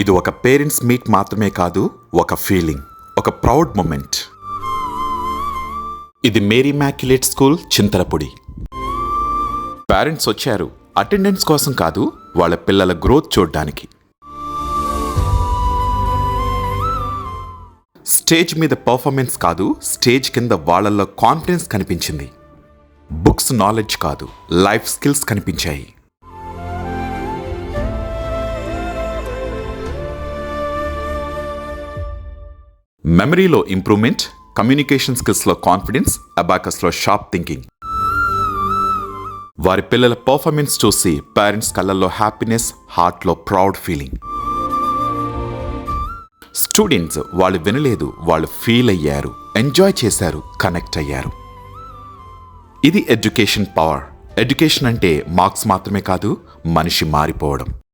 ఇది ఒక parents meet మాత్రమే కాదు, ఒక ఫీలింగ్, ఒక ప్రౌడ్ మూమెంట్. ఇది Mary Immaculate School, Chintalapudi. Parents వచ్చారు అటెండెన్స్ కోసం కాదు, వాళ్ళ పిల్లల గ్రోత్ చూడ్డానికి. స్టేజ్ మీద పర్ఫార్మెన్స్ కాదు, స్టేజ్ కింద వాళ్ళల్లో కాన్ఫిడెన్స్ కనిపించింది. బుక్స్ నాలెడ్జ్ కాదు, లైఫ్ స్కిల్స్ కనిపించాయి. మెమరీలో ఇంప్రూవ్మెంట్, కమ్యూనికేషన్ స్కిల్స్లో కాన్ఫిడెన్స్, అబాకస్లో షార్ప్ థింకింగ్. వారి పిల్లల పర్ఫార్మెన్స్ చూసి పేరెంట్స్ కళ్ళల్లో హ్యాపీనెస్, హార్ట్లో ప్రౌడ్ ఫీలింగ్. స్టూడెంట్స్ వాళ్ళు వినలేదు, వాళ్ళు ఫీల్ అయ్యారు, ఎంజాయ్ చేశారు, కనెక్ట్ అయ్యారు. ఇది ఎడ్యుకేషన్ పవర్. ఎడ్యుకేషన్ అంటే మార్క్స్ మాత్రమే కాదు, మనిషి మారిపోవడం.